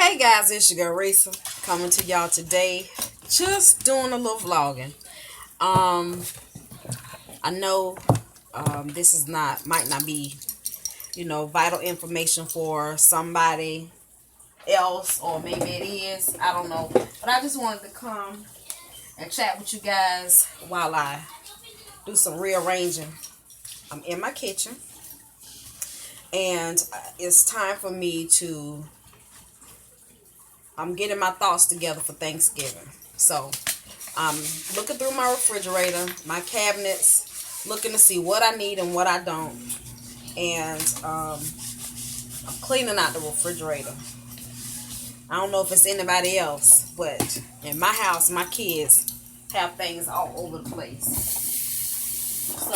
Hey guys, it's your girl Risa coming to y'all today. Just doing a little vlogging. Um, I know this is might not be, vital information for somebody else, or maybe it is. I don't know. But I just wanted to come and chat with you guys while I do some rearranging. I'm in my kitchen, and it's time for me to I'm getting my thoughts together for Thanksgiving. So I'm looking through my refrigerator, my cabinets, looking to see what I need and what I don't. And I'm cleaning out the refrigerator. I don't know if it's anybody else, but in my house, my kids have things all over the place. So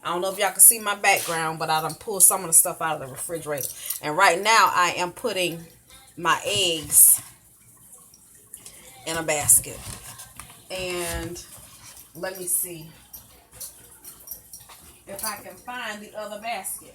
I don't know if y'all can see my background, but I done pulled some of the stuff out of the refrigerator. And right now I am putting my eggs in a basket. And let me see if I can find the other basket.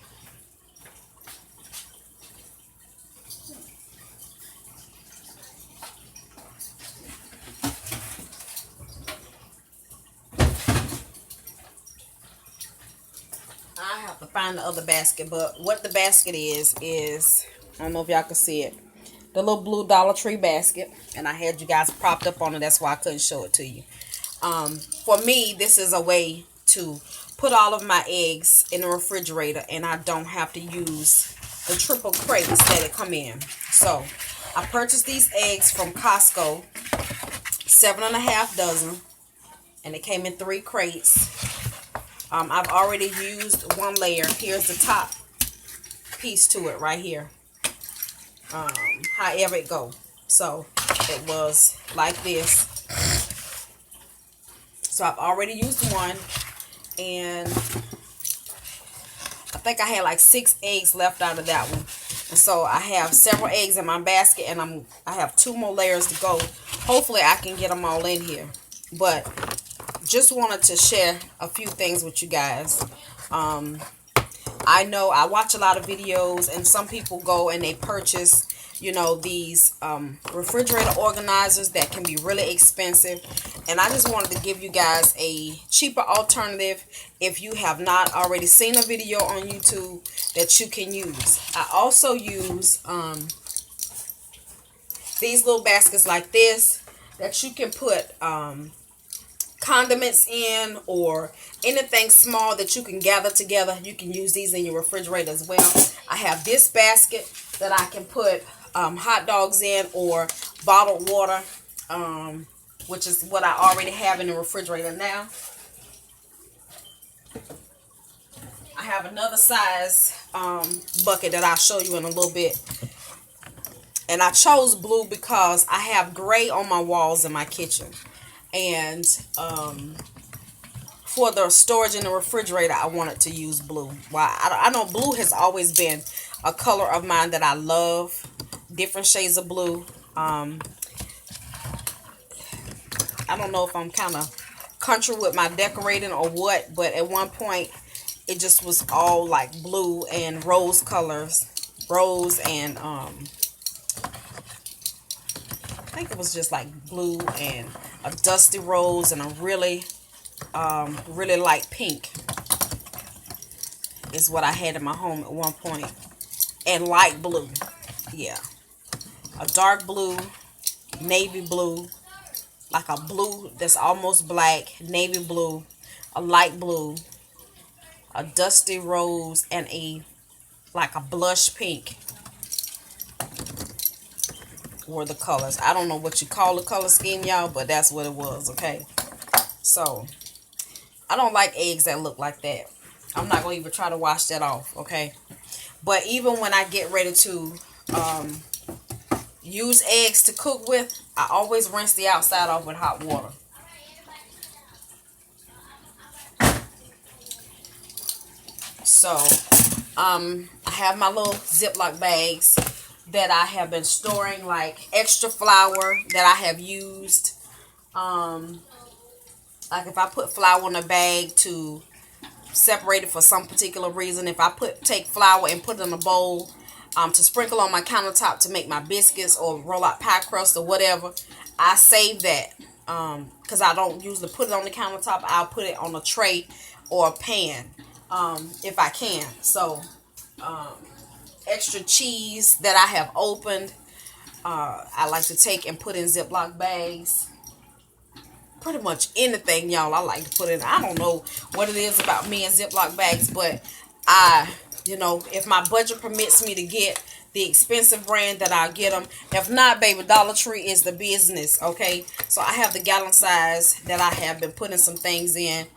I have to find the other basket, but what the basket is I don't know if y'all can see it. The little blue Dollar Tree basket, and I had you guys propped up on it. That's why I couldn't show it to you. For me, this is a way to put all of my eggs in the refrigerator, and I don't have to use the triple crates that it come in. So I purchased these eggs from Costco, 7.5 dozen, and it came in 3 crates. I've already used one layer. Here's the top piece to it right here. However it go. So it was like this. So I've already used one, and I think I had like 6 eggs left out of that one. And so I have several eggs in my basket, and I have 2 more layers to go. Hopefully I can get them all in here. But just wanted to share a few things with you guys. I know I watch a lot of videos, and some people go and they purchase, these refrigerator organizers that can be really expensive. And I just wanted to give you guys a cheaper alternative if you have not already seen a video on YouTube that you can use. I also use these little baskets like this that you can put condiments in, or anything small that you can gather together. You can use these in your refrigerator as well. I have this basket that I can put hot dogs in, or bottled water, which is what I already have in the refrigerator now. I have another size bucket that I'll show you in a little bit. And I chose blue because I have gray on my walls in my kitchen. And for the storage in the refrigerator, I wanted to use blue. Well, I know blue has always been a color of mine that I love. Different shades of blue. I don't know if I'm kind of country with my decorating or what, but at one point it just was all like blue and rose colors. Rose and I think it was just like blue and a dusty rose and a really light pink is what I had in my home at one point. And light blue. Yeah. A dark blue, navy blue, like a blue that's almost black, navy blue, a light blue, a dusty rose, and like a blush pink were the colors. I don't know what you call the color scheme, y'all, but that's what it was, okay? So I don't like eggs that look like that. I'm not going to even try to wash that off, okay? But even when I get ready to use eggs to cook with, I always rinse the outside off with hot water. So I have my little Ziploc bags that I have been storing, like extra flour that I have used. Like if I put flour in a bag to separate it for some particular reason, if I take flour and put it in a bowl, to sprinkle on my countertop to make my biscuits or roll out pie crust or whatever. I save that because I don't usually put it on the countertop. I'll put it on a tray or a pan if I can. So extra cheese that I have opened, I like to take and put in Ziploc bags. Pretty much anything, y'all, I like to put in. I don't know what it is about me and Ziploc bags, but you know, if my budget permits me to get the expensive brand, that I'll get them. If not, baby, Dollar Tree is the business, okay? So I have the gallon size that I have been putting some things in.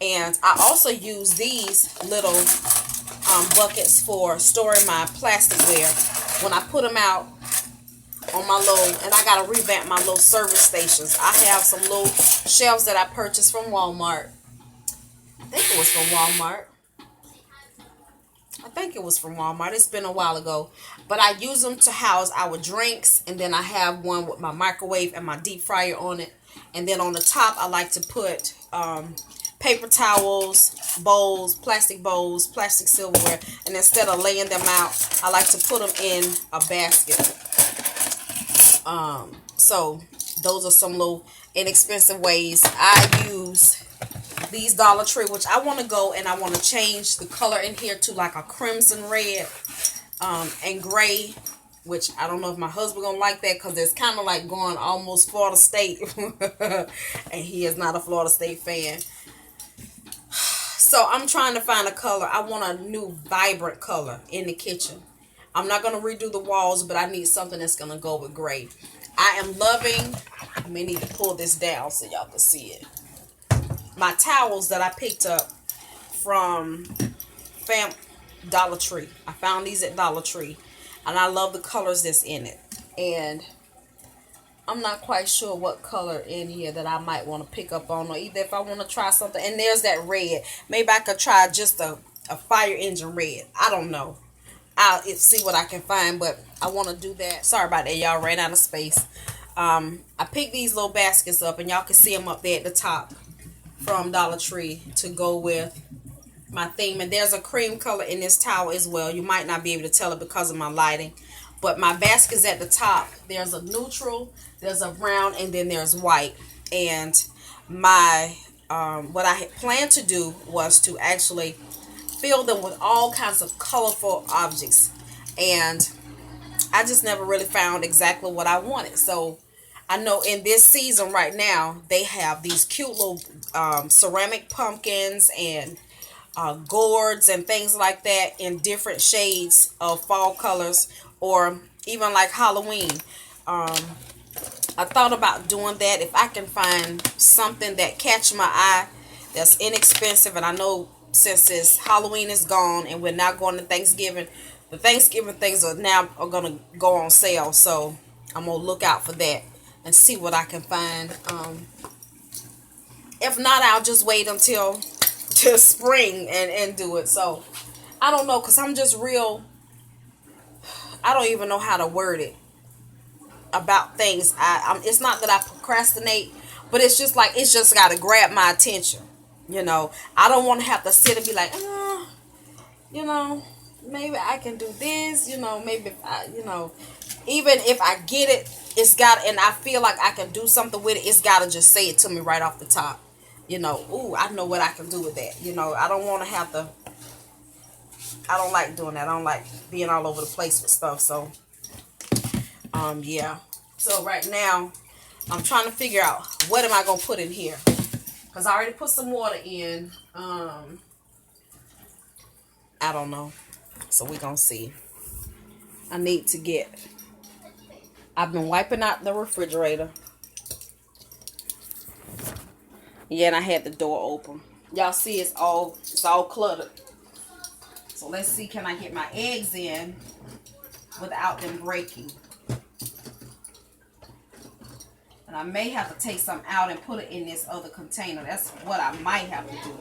And I also use these little buckets for storing my plasticware. When I put them out on my little, and I got to revamp my little service stations. I have some little shelves that I purchased from Walmart. I think it was from Walmart. It's been a while ago. But I use them to house our drinks. And then I have one with my microwave and my deep fryer on it. And then on the top, I like to put paper towels, bowls, plastic silverware. And instead of laying them out, I like to put them in a basket. So those are some little inexpensive ways. I use these Dollar Tree, which I want to go and I want to change the color in here to like a crimson red and gray, which I don't know if my husband gonna like that because it's kind of like going almost Florida State and he is not a Florida State fan. So I'm trying to find a color. I want a new vibrant color in the kitchen. I'm not going to redo the walls, but I need something that's going to go with gray. I am loving, I may need to pull this down so y'all can see it, my towels that I picked up from Dollar Tree. I found these at Dollar Tree, and I love the colors that's in it. And I'm not quite sure what color in here that I might want to pick up on, or either if I want to try something. And there's that red. Maybe I could try just a fire engine red. I don't know. I'll see what I can find, but I want to do that. Sorry about that, y'all. Ran out of space. I picked these little baskets up, and y'all can see them up there at the top from Dollar Tree to go with my theme. And there's a cream color in this towel as well. You might not be able to tell it because of my lighting, but my basket's at the top. There's a neutral, there's a brown, and then there's white. And my what I had planned to do was to actually fill them with all kinds of colorful objects, and I just never really found exactly what I wanted. So I know in this season right now they have these cute little ceramic pumpkins and gourds and things like that in different shades of fall colors, or even like Halloween. I thought about doing that if I can find something that catch my eye, that's inexpensive. And I know since this Halloween is gone and we're not going to Thanksgiving, the Thanksgiving things are going to go on sale. So I'm going to look out for that and see what I can find. If not, I'll just wait until spring and do it. So I don't know, because I'm just real, I don't even know how to word it about things. It's not that I procrastinate, but it's just like, it's just got to grab my attention. You know, I don't want to have to sit and be like, you know, maybe I can do this, you know, maybe if I, you know, even if I get it, it's got, and I feel like I can do something with it, it's got to just say it to me right off the top. You know, ooh, I know what I can do with that. You know, I don't want to have to, I don't like doing that. I don't like being all over the place with stuff. So, yeah. So right now, I'm trying to figure out what am I going to put in here. Because I already put some water in. I don't know. So we're going to see. I need to get, I've been wiping out the refrigerator. Yeah, and I had the door open. Y'all see it's all cluttered. So let's see, can I get my eggs in without them breaking? And I may have to take some out and put it in this other container. That's what I might have to do.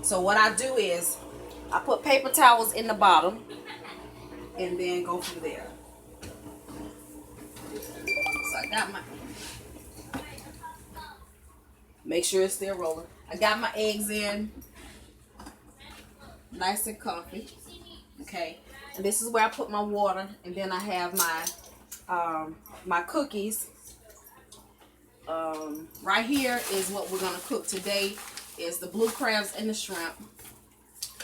So what I do is I put paper towels in the bottom and then go through there. So I got my, make sure it's still rolling. I got my eggs in nice and comfy. Okay. And this is where I put my water. And then I have my cookies. Right here is what we're going to cook today. Is the blue crabs and the shrimp.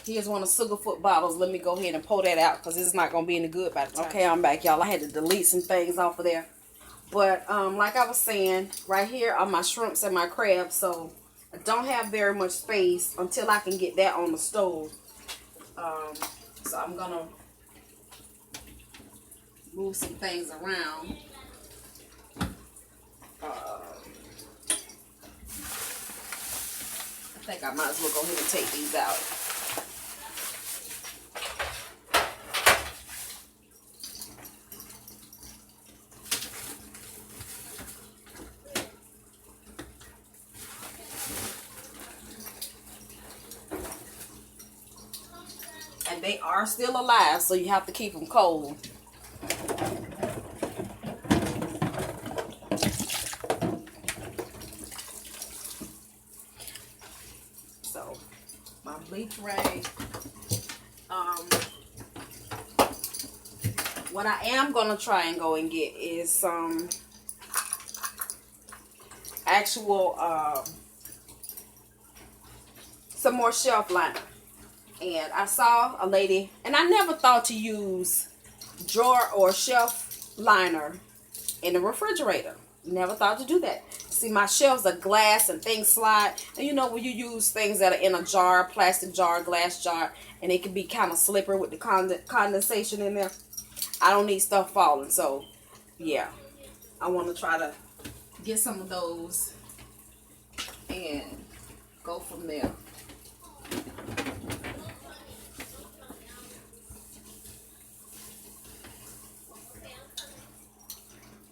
Here's one of Sugarfoot bottles. Let me go ahead and pull that out because it's not going to be any good by the time. Okay, I'm back, y'all. I had to delete some things off of there. But like I was saying, right here are my shrimps and my crabs. So I don't have very much space until I can get that on the stove. So I'm going to move some things around. I think I might as well go ahead and take these out. And they are still alive, so you have to keep them cold. So, my bleach rag. What I am going to try and go and get is some actual, some more shelf liner. And I saw a lady, and I never thought to use drawer or shelf liner in the refrigerator. Never thought to do that. See, my shelves are glass and things slide. And you know when you use things that are in a jar, plastic jar, glass jar, and it can be kind of slippery with the condensation in there. I don't need stuff falling. So, yeah. I want to try to get some of those and go from there.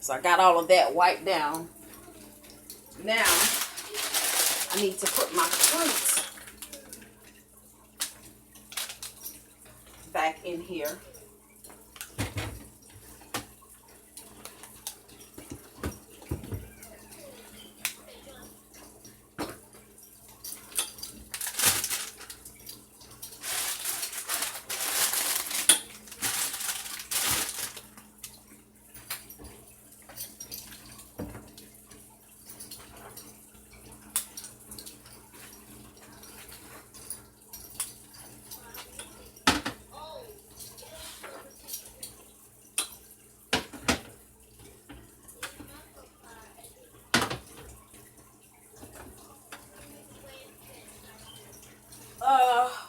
So I got all of that wiped down. Now, I need to put my fruit back in here.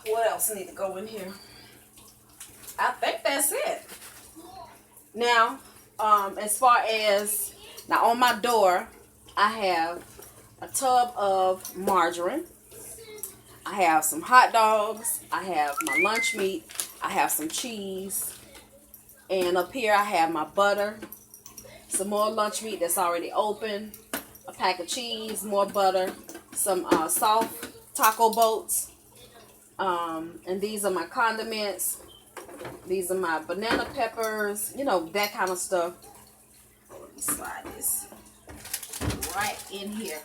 What else need to go in here? I think that's it. Now, as far as, now on my door, I have a tub of margarine. I have some hot dogs. I have my lunch meat. I have some cheese. And up here I have my butter. Some more lunch meat that's already open. A pack of cheese, more butter. Some soft taco boats. And these are my condiments. These are my banana peppers. You know, that kind of stuff. Let me slide this right in here.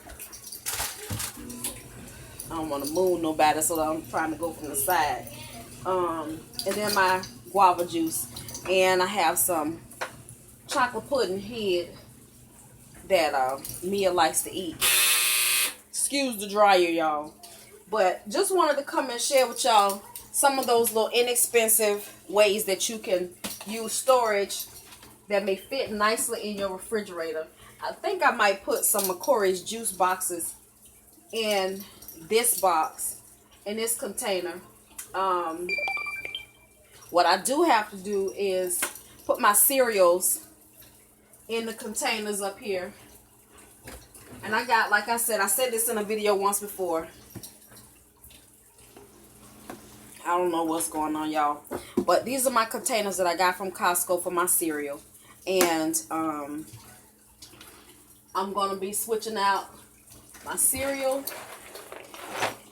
I don't want to move nobody, so I'm trying to go from the side. And then my guava juice. And I have some chocolate pudding head that Mia likes to eat. Excuse the dryer, y'all. But just wanted to come and share with y'all some of those little inexpensive ways that you can use storage that may fit nicely in your refrigerator. I think I might put some McCory's juice boxes in this box, in this container. What I do have to do is put my cereals in the containers up here. And I got, like I said this in a video once before. I don't know what's going on, y'all. But these are my containers that I got from Costco for my cereal. And I'm going to be switching out my cereal.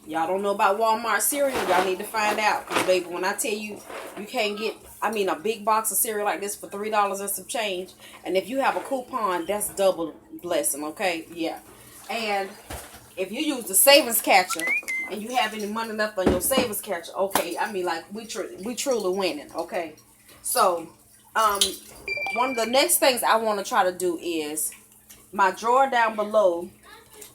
Y'all don't know about Walmart cereal. Y'all need to find out. Because, baby, when I tell you, you can't get, a big box of cereal like this for $3 and some change. And if you have a coupon, that's double blessing, okay? Yeah. And if you use the savings catcher and you have any money left on your savings catcher, okay, we truly winning, okay? So, one of the next things I want to try to do is my drawer down below,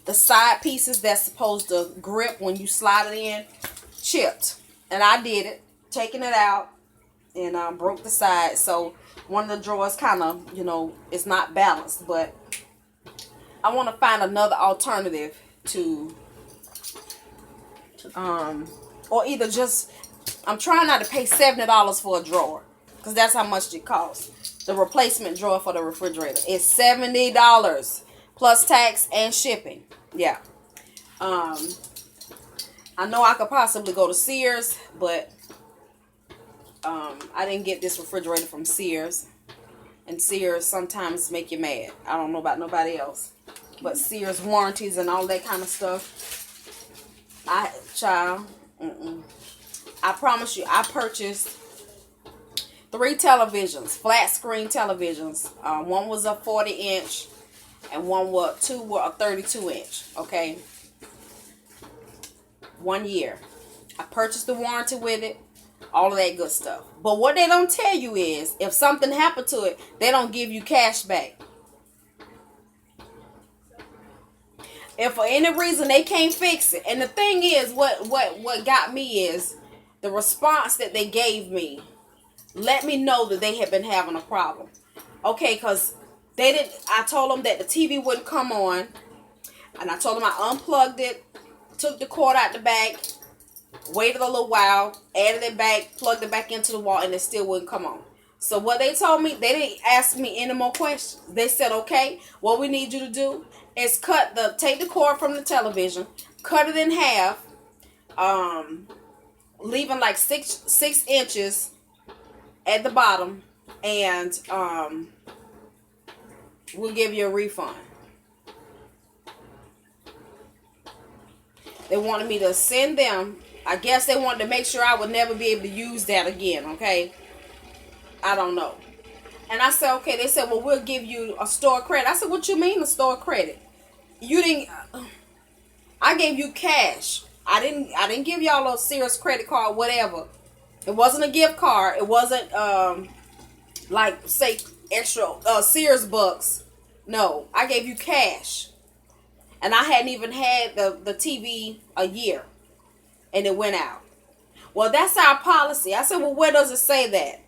the side pieces that's supposed to grip when you slide it in, chipped. And I did it, taking it out, and broke the side. So one of the drawers kind of, it's not balanced. But I want to find another alternative to, or either just, I'm trying not to pay $70 for a drawer, because that's how much it costs. The replacement drawer for the refrigerator is $70 plus tax and shipping. Yeah. I know I could possibly go to Sears, but I didn't get this refrigerator from Sears. And Sears sometimes make you mad. I don't know about nobody else. But Sears warranties and all that kind of stuff. I promise you, I purchased 3 televisions, flat screen televisions. One was a 40-inch and two were a 32-inch. Okay. 1 year. I purchased the warranty with it. All of that good stuff. But what they don't tell you is, if something happened to it, they don't give you cash back. If for any reason they can't fix it. And the thing is, what got me is the response that they gave me let me know that they had been having a problem. Okay, because I told them that the TV wouldn't come on. And I told them I unplugged it, took the cord out the back, waited a little while, added it back, plugged it back into the wall, and it still wouldn't come on. So what they told me, they didn't ask me any more questions. They said, okay, what we need you to do is take the cord from the television, cut it in half, leaving like 6 inches at the bottom, and we'll give you a refund. They wanted me to send them. I guess they wanted to make sure I would never be able to use that again, okay? I don't know. And I said, okay. They said, well, we'll give you a store credit. I said, what you mean a store credit? You didn't, I gave you cash. I didn't give y'all a Sears credit card, whatever. It wasn't a gift card. It wasn't, like, say, extra Sears bucks. No, I gave you cash. And I hadn't even had the TV a year. And it went out. Well, that's our policy. I said, well, where does it say that?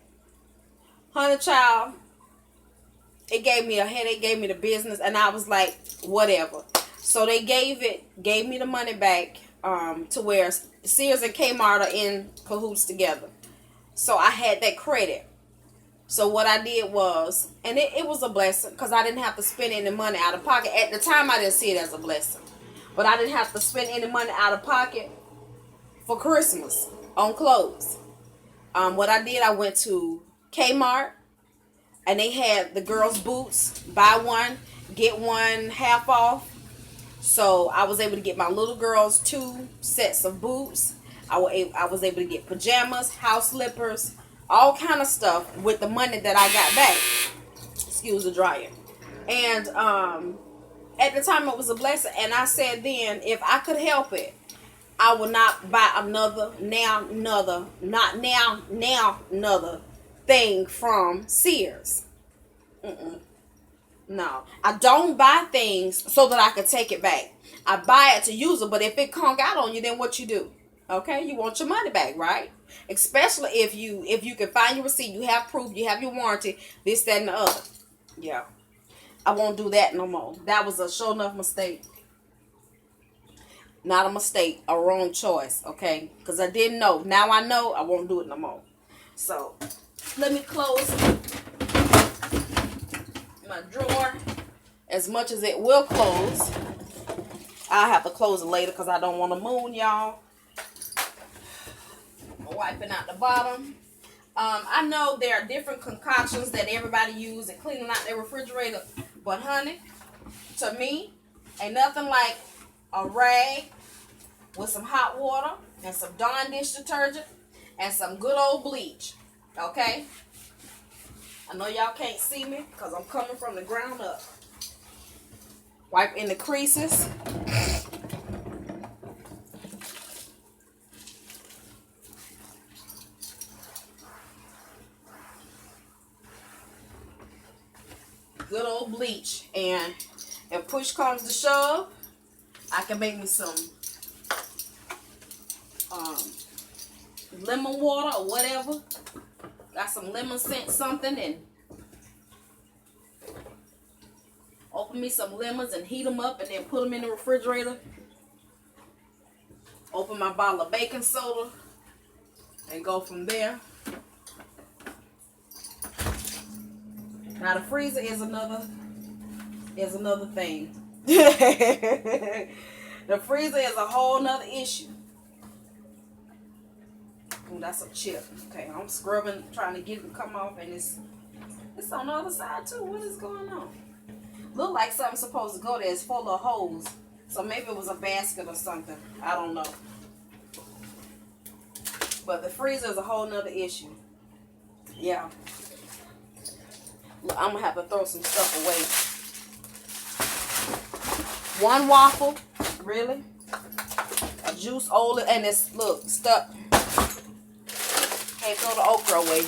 Honey child, it gave me a headache, gave me the business. And I was like, whatever. So they gave me the money back to where Sears and Kmart are in cahoots together. So I had that credit. So what I did was, and it was a blessing because I didn't have to spend any money out of pocket. At the time, I didn't see it as a blessing. But I didn't have to spend any money out of pocket for Christmas on clothes. What I did, I went to Kmart, and they had the girls' boots. Buy one, get one half off. So I was able to get my little girls 2 sets of boots. I was able to get pajamas, house slippers, all kind of stuff with the money that I got back. Excuse the dryer. And at the time it was a blessing. And I said then, if I could help it, I would not buy another thing from Sears. No, I don't buy things so that I can take it back. I buy it to use it, but if it conk out on you, then what you do? Okay, you want your money back, right? Especially if you can find your receipt, you have proof, you have your warranty, this, that, and the other. Yeah, I won't do that no more. That was a sure enough mistake. Not a mistake, a wrong choice, okay? Because I didn't know. Now I know, I won't do it no more. So, let me close my drawer as much as it will close. I'll have to close it later because I don't want to moon, y'all. I'm wiping out the bottom. I know there are different concoctions that everybody uses in cleaning out their refrigerator. But, honey, to me, ain't nothing like a rag with some hot water and some Dawn dish detergent and some good old bleach. Okay? I know y'all can't see me because I'm coming from the ground up. Wipe in the creases. good old bleach. And if push comes to shove, I can make me some lemon water or whatever. Got some lemon scent something, and open me some lemons and heat them up and then put them in the refrigerator. Open my bottle of baking soda and go from there. Now the freezer is another thing. The freezer is a whole nother issue. Oh, that's a chip. Okay, I'm scrubbing, trying to get it to come off, and it's on the other side too. What is going on? Look like something's supposed to go there. It's full of holes. So maybe it was a basket or something. I don't know. But the freezer is a whole nother issue. Yeah. Look, I'm going to have to throw some stuff away. One waffle. Really? A juice older. And it's, look, stuck. Can't throw the okra away.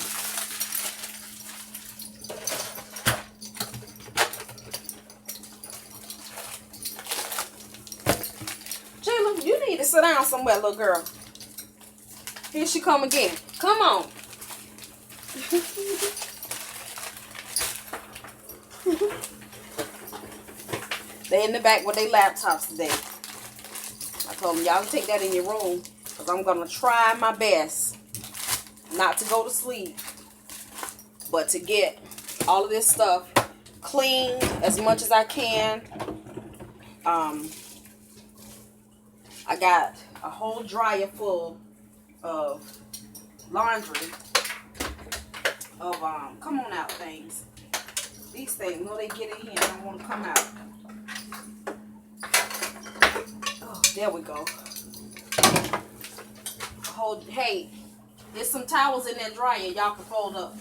Jayla, you need to sit down somewhere, little girl. Here she come again. Come on. They in the back with their laptops today. I told them, y'all can take that in your room, because I'm going to try my best not to go to sleep, but to get all of this stuff cleaned as much as I can. I got a whole dryer full of laundry of come on out things. These things, no, they get in here and don't want to come out. Oh, there we go. Hey, there's some towels in that dryer y'all can fold up.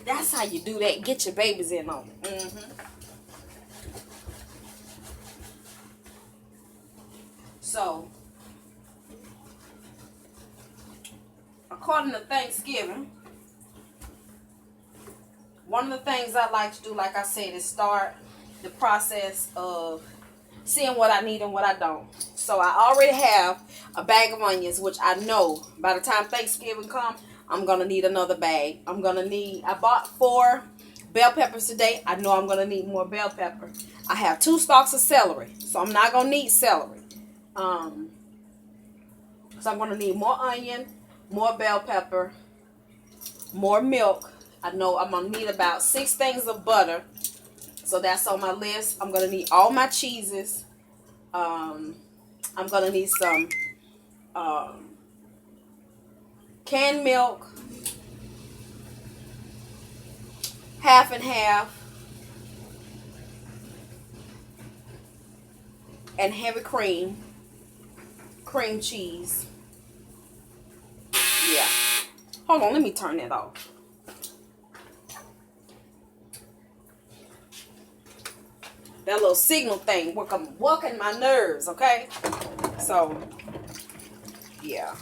That's how you do that. Get your babies in on it. So, according to Thanksgiving, one of the things I like to do, like I said, is start the process of seeing what I need and what I don't. So I already have a bag of onions, which I know by the time Thanksgiving comes, I'm going to need another bag. I bought 4 bell peppers today. I know I'm going to need more bell pepper. I have 2 stalks of celery, so I'm not going to need celery. So I'm going to need more onion, more bell pepper, more milk. I know I'm going to need about 6 things of butter. So that's on my list. I'm going to need all my cheeses. I'm going to need some canned milk, half and half, and heavy cream cheese. Yeah. Hold on, let me turn that off. That little signal thing working my nerves, okay? So, yeah.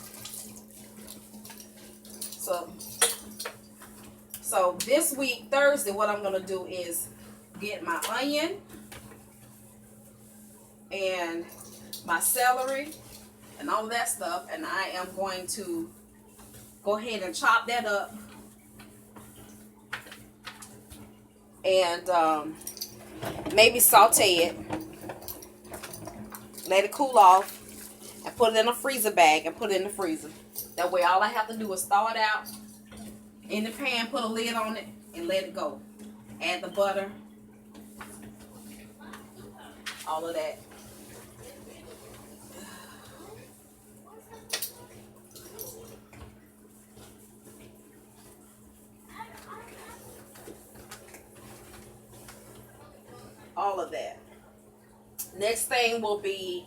So this week, Thursday, what I'm going to do is get my onion and my celery and all of that stuff, and I am going to go ahead and chop that up and maybe saute it, let it cool off, and put it in a freezer bag and put it in the freezer. That way all I have to do is thaw it out in the pan, put a lid on it, and let it go. Add the butter, all of that. All of that. Next thing will be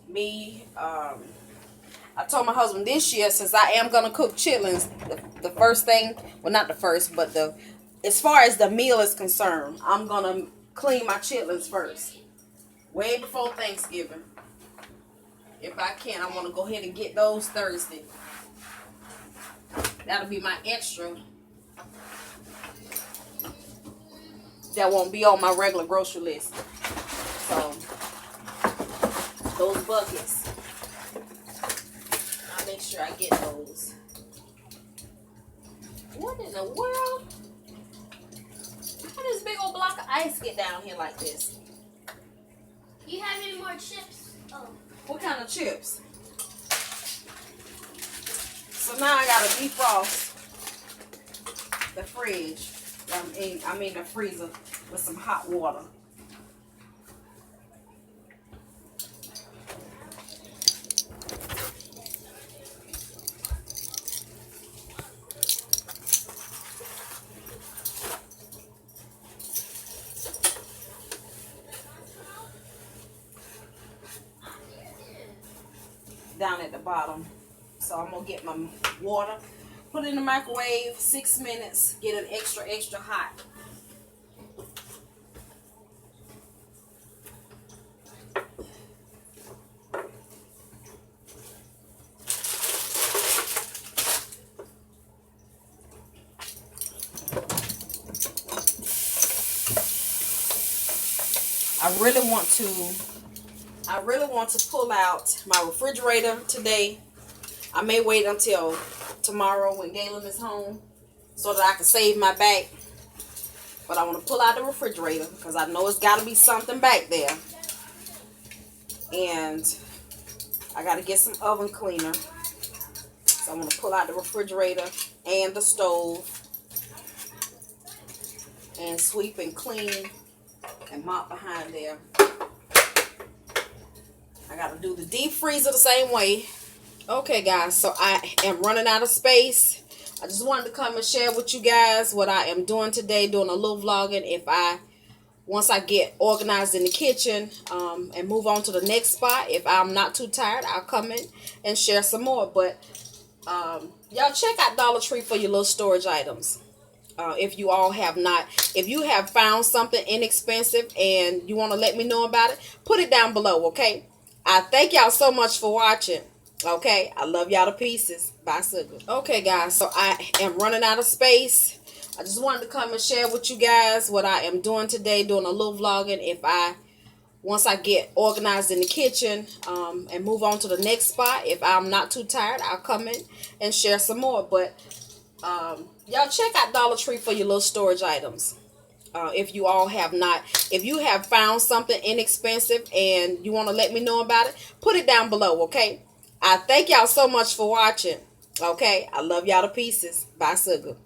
me. I told my husband this year, since I am gonna cook chitlins, the first thing, well, not the first, but as far as the meal is concerned, I'm gonna clean my chitlins first, way before Thanksgiving. If I can, I want to go ahead and get those Thursday. That'll be my extra. That won't be on my regular grocery list. So, those buckets, I'll make sure I get those. What in the world? How did this big old block of ice get down here like this? Do you have any more chips? Oh. What kind of chips? So now I gotta defrost the fridge. I mean the freezer with some hot water. Down at the bottom. So I'm gonna get my water, put it in the microwave, 6 minutes, get it extra hot. I really want to pull out my refrigerator today. I may wait until tomorrow when Galen is home so that I can save my back. But I want to pull out the refrigerator because I know it's got to be something back there. And I got to get some oven cleaner. So I'm going to pull out the refrigerator and the stove and sweep and clean and mop behind there. I got to do the deep freezer the same way. Okay, guys, so I am running out of space. I just wanted to come and share with you guys what I am doing today, doing a little vlogging. Once I get organized in the kitchen and move on to the next spot, if I'm not too tired, I'll come in and share some more. But y'all check out Dollar Tree for your little storage items. If you have found something inexpensive and you want to let me know about it, put it down below, okay? I thank y'all so much for watching. Okay, I love y'all to pieces. Bye, sugar. Okay, guys, so I am running out of space. I just wanted to come and share with you guys what I am doing today, doing a little vlogging. Once I get organized in the kitchen and move on to the next spot, if I'm not too tired, I'll come in and share some more. But y'all check out Dollar Tree for your little storage items. If you have found something inexpensive and you want to let me know about it, put it down below, okay? I thank y'all so much for watching. Okay, I love y'all to pieces. Bye, sugar.